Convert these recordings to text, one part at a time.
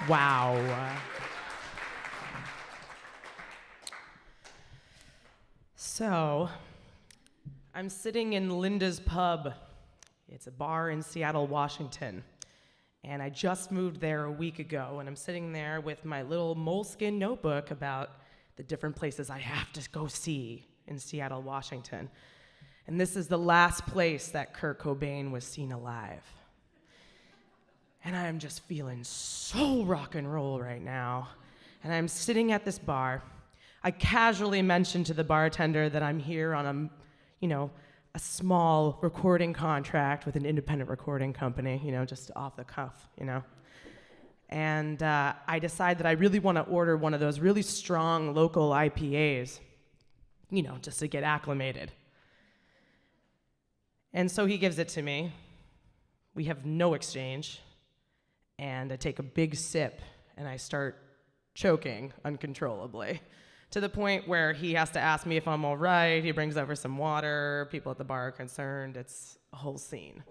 Wow. So, I'm sitting in Linda's Pub. It's a bar in Seattle, Washington. And I just moved there a week ago, and I'm sitting there with my little moleskin notebook about the different places I have to go see in Seattle, Washington. And this is the last place that Kurt Cobain was seen alive. And I am just feeling so rock and roll right now. And I'm sitting at this bar. I casually mentioned to the bartender that I'm here on a small recording contract with an independent recording company, just off the cuff, And I decide that I really want to order one of those really strong local IPAs, just to get acclimated. And so he gives it to me. We have no exchange. And I take a big sip, and I start choking uncontrollably, to the point where he has to ask me if I'm all right. He brings over some water. People at the bar are concerned. It's a whole scene.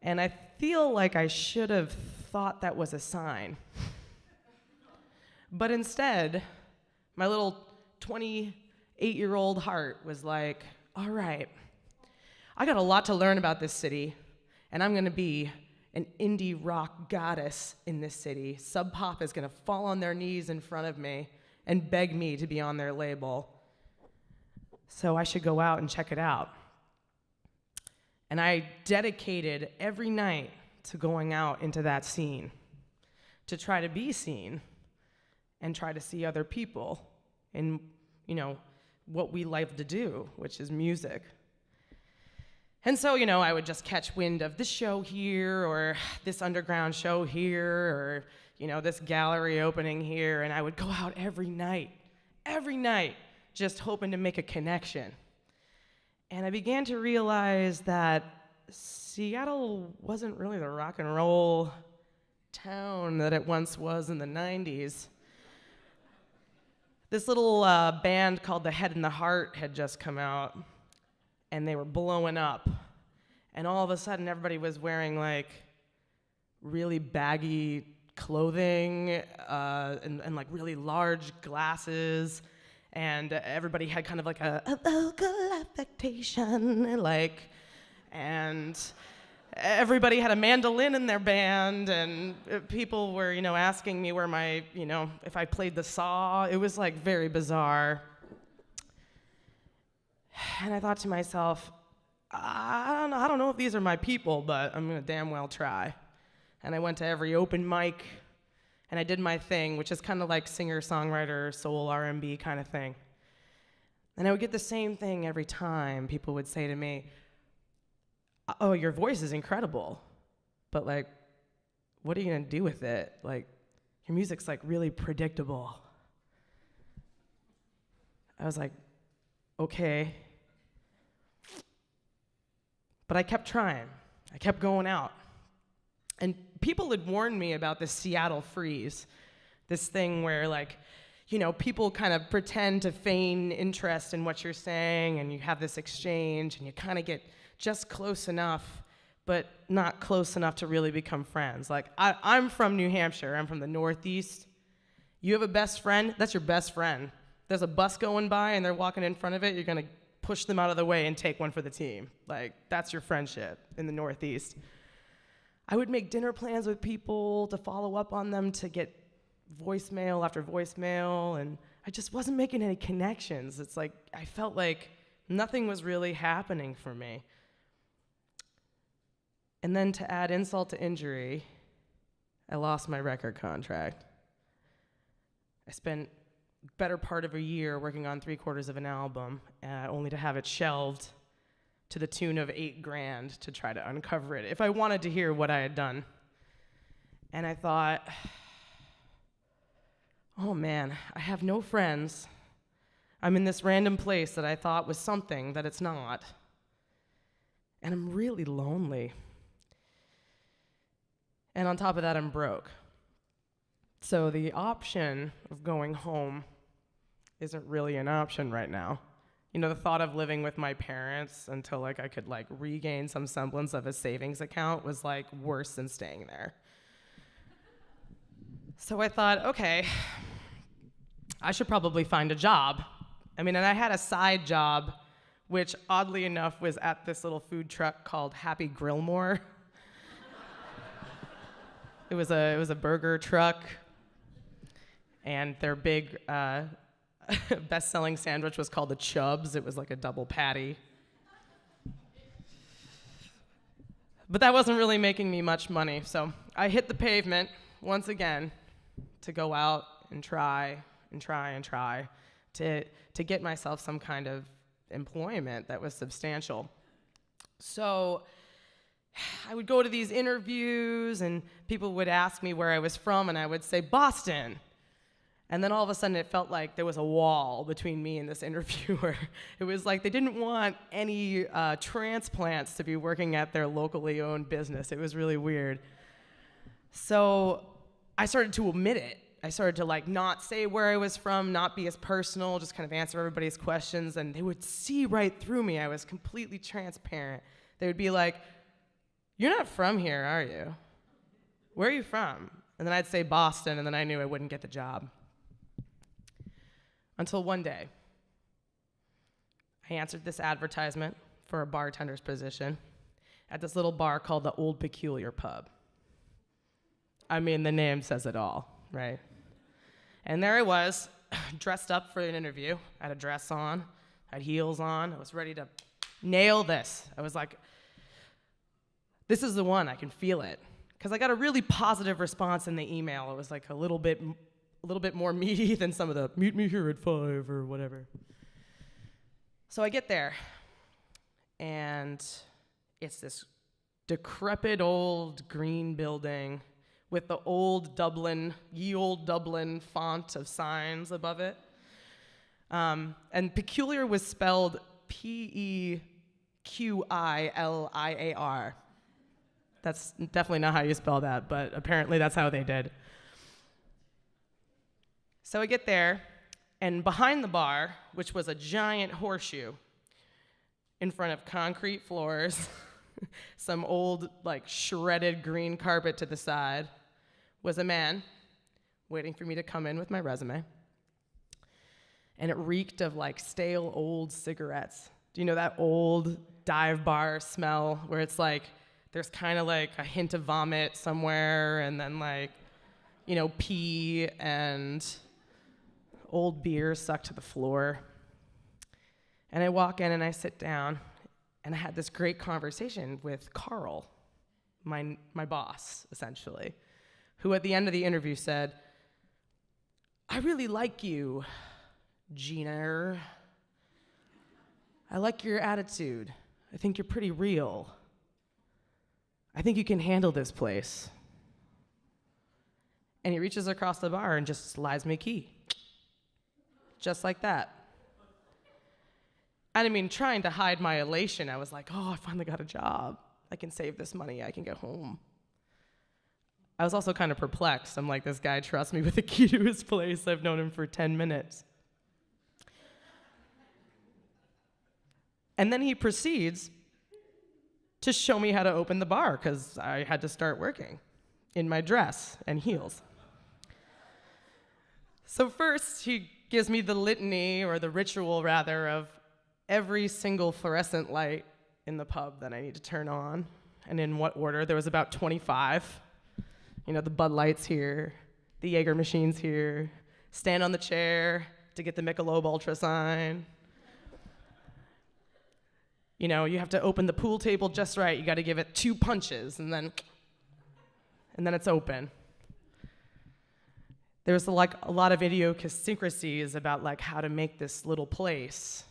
And I feel like I should have thought that was a sign. But instead, my little 28-year-old heart was like, all right, I got a lot to learn about this city, and I'm going to be an indie rock goddess in this city. Sub Pop is going to fall on their knees in front of me and beg me to be on their label. So I should go out and check it out. And I dedicated every night to going out into that scene, to try to be seen and try to see other people in, what we love to do, which is music. And so, I would just catch wind of this show here, or this underground show here, or, this gallery opening here, and I would go out every night, just hoping to make a connection. And I began to realize that Seattle wasn't really the rock and roll town that it once was in the 90s. This little band called The Head and the Heart had just come out, and they were blowing up. And all of a sudden, everybody was wearing, really baggy clothing and really large glasses. And everybody had kind of like a local affectation, and everybody had a mandolin in their band, and people were, asking me where my, if I played the saw. It was, very bizarre. And I thought to myself, I don't know if these are my people, but I'm gonna damn well try. And I went to every open mic, and I did my thing, which is kind of like singer-songwriter, soul R&B kind of thing. And I would get the same thing every time. People would say to me, oh, your voice is incredible, but what are you gonna do with it? Your music's really predictable. I was like, okay. But I kept trying. I kept going out. And people had warned me about this Seattle freeze, this thing where people kind of pretend to feign interest in what you're saying, and you have this exchange, and you kind of get just close enough, but not close enough to really become friends. I'm from New Hampshire. I'm from the Northeast. You have a best friend, that's your best friend. There's a bus going by and they're walking in front of it, you're gonna push them out of the way and take one for the team. That's your friendship in the Northeast. I would make dinner plans with people to follow up on them, to get voicemail after voicemail, and I just wasn't making any connections. It's I felt like nothing was really happening for me. And then to add insult to injury, I lost my record contract. I spent better part of a year working on 3/4 of an album, only to have it shelved to the tune of $8,000 to try to uncover it if I wanted to hear what I had done. And I thought, oh man, I have no friends. I'm in this random place that I thought was something that it's not. And I'm really lonely. And on top of that, I'm broke. So the option of going home isn't really an option right now. The thought of living with my parents until I could regain some semblance of a savings account was worse than staying there. So I thought, okay, I should probably find a job. And I had a side job, which oddly enough was at this little food truck called Happy Grillmore. It was a burger truck, and their big best-selling sandwich was called the Chubs. It was like a double patty. But that wasn't really making me much money, so I hit the pavement once again to go out and try to get myself some kind of employment that was substantial. So I would go to these interviews, and people would ask me where I was from, and I would say Boston. And then all of a sudden, it felt like there was a wall between me and this interviewer. It was like they didn't want any transplants to be working at their locally owned business. It was really weird. So I started to omit it. I started to not say where I was from, not be as personal, just kind of answer everybody's questions, and they would see right through me. I was completely transparent. They would be like, "You're not from here, are you? Where are you from?" And then I'd say Boston, and then I knew I wouldn't get the job. Until one day, I answered this advertisement for a bartender's position at this little bar called the Old Peculiar Pub. The name says it all, right? And there I was, dressed up for an interview. I had a dress on, I had heels on. I was ready to nail this. I was like, this is the one, I can feel it. Because I got a really positive response in the email. It was like a little bit more meaty than some of the meet me here at 5 or whatever. So I get there, and it's this decrepit old green building with the ye old Dublin font of signs above it. And peculiar was spelled Pequiliar. That's definitely not how you spell that, but apparently that's how they did. So I get there, and behind the bar, which was a giant horseshoe, in front of concrete floors, some old, shredded green carpet to the side, was a man waiting for me to come in with my resume. And it reeked of, stale old cigarettes. Do you know that old dive bar smell where it's there's kind of a hint of vomit somewhere, and then pee and old beer sucked to the floor. And I walk in and I sit down, and I had this great conversation with Carl, my boss, essentially, who at the end of the interview said, "I really like you, Gina. I like your attitude. I think you're pretty real. I think you can handle this place." And he reaches across the bar and just slides me a key. Just like that. And trying to hide my elation, I was like, oh, I finally got a job. I can save this money. I can go home. I was also kind of perplexed. I'm like, this guy trusts me with a key to his place. I've known him for 10 minutes. And then he proceeds to show me how to open the bar, because I had to start working in my dress and heels. So first, he gives me the litany, or the ritual rather, of every single fluorescent light in the pub that I need to turn on, and in what order. There was about 25. The Bud Lights here, the Jaeger machines here, stand on the chair to get the Michelob Ultra sign. You have to open the pool table just right. You got to give it 2 punches, and then it's open. There's a lot of idiosyncrasies about how to make this little place,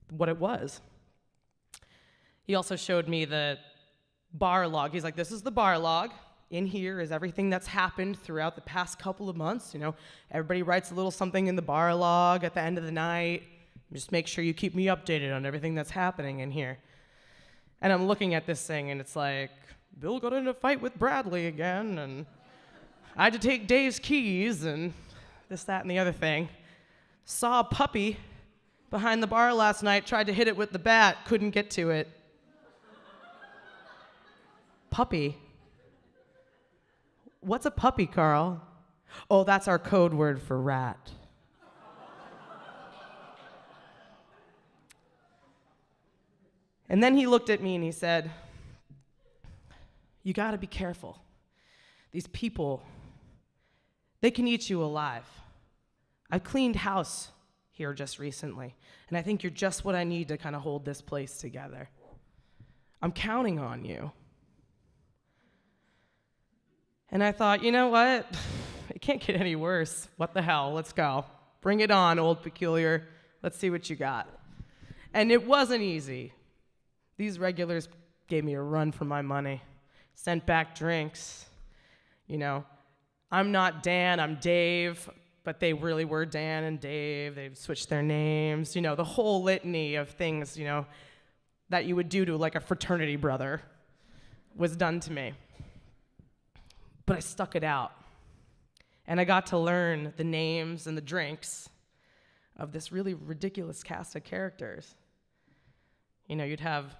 what it was. He also showed me the bar log. He's like, this is the bar log. In here is everything that's happened throughout the past couple of months. Everybody writes a little something in the bar log at the end of the night. Just make sure you keep me updated on everything that's happening in here. And I'm looking at this thing, and it's like, Bill got in a fight with Bradley again, and I had to take Dave's keys, and this, that, and the other thing. Saw a puppy behind the bar last night, tried to hit it with the bat, couldn't get to it. Puppy? What's a puppy, Carl? Oh, that's our code word for rat. And then he looked at me and he said, you gotta be careful. These people, they can eat you alive. I've cleaned house here just recently, and I think you're just what I need to kind of hold this place together. I'm counting on you. And I thought, you know what? It can't get any worse. What the hell? Let's go. Bring it on, old peculiar. Let's see what you got. And it wasn't easy. These regulars gave me a run for my money, sent back drinks. You know, I'm not Dan, I'm Dave, but they really were Dan and Dave. They've switched their names. You know, the whole litany of things, you know, that you would do to like a fraternity brother was done to me. But I stuck it out. And I got to learn the names and the drinks of this really ridiculous cast of characters. You know, you'd have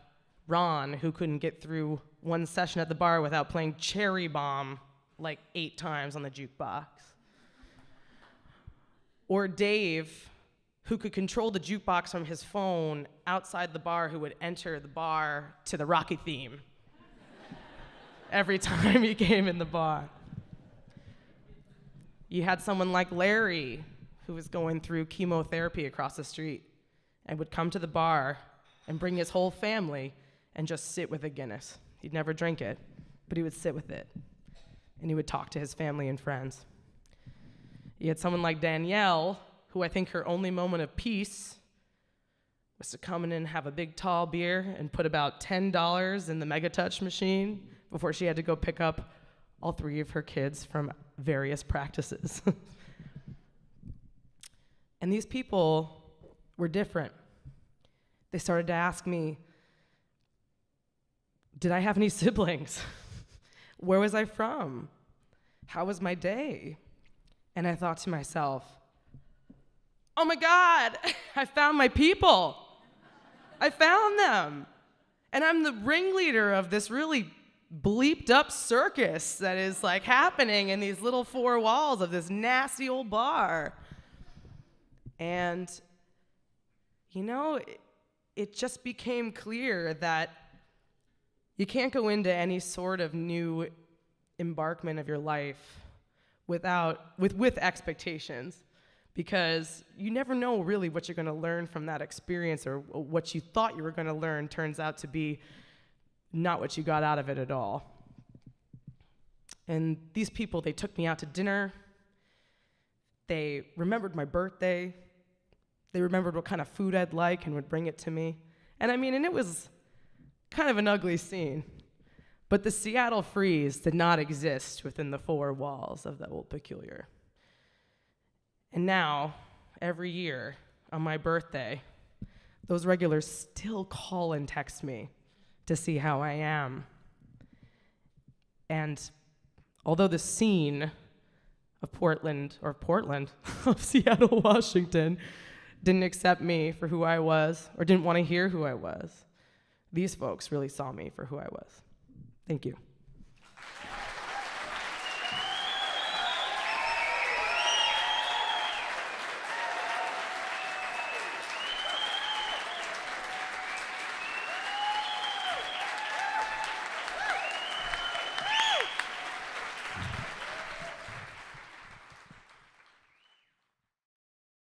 Ron, who couldn't get through one session at the bar without playing Cherry Bomb like 8 times on the jukebox. Or Dave, who could control the jukebox from his phone outside the bar, who would enter the bar to the Rocky theme every time he came in the bar. You had someone like Larry, who was going through chemotherapy across the street and would come to the bar and bring his whole family and just sit with a Guinness. He'd never drink it, but he would sit with it, and he would talk to his family and friends. You had someone like Danielle, who I think her only moment of peace was to come in and have a big tall beer and put about $10 in the Mega Touch machine before she had to go pick up all 3 of her kids from various practices. And these people were different. They started to ask me, did I have any siblings? Where was I from? How was my day? And I thought to myself, oh my God, I found my people. I found them. And I'm the ringleader of this really bleeped up circus that is like happening in these little 4 walls of this nasty old bar. And, you know, it just became clear that you can't go into any sort of new embarkment of your life with expectations, because you never know really what you're going to learn from that experience, or what you thought you were going to learn turns out to be not what you got out of it at all. And these people, they took me out to dinner. They remembered my birthday. They remembered what kind of food I'd like and would bring it to me. And I mean, and it was kind of an ugly scene. But the Seattle freeze did not exist within the 4 walls of the Old Peculiar. And now, every year on my birthday, those regulars still call and text me to see how I am. And although the scene of of Seattle, Washington, didn't accept me for who I was, or didn't want to hear who I was, these folks really saw me for who I was. Thank you.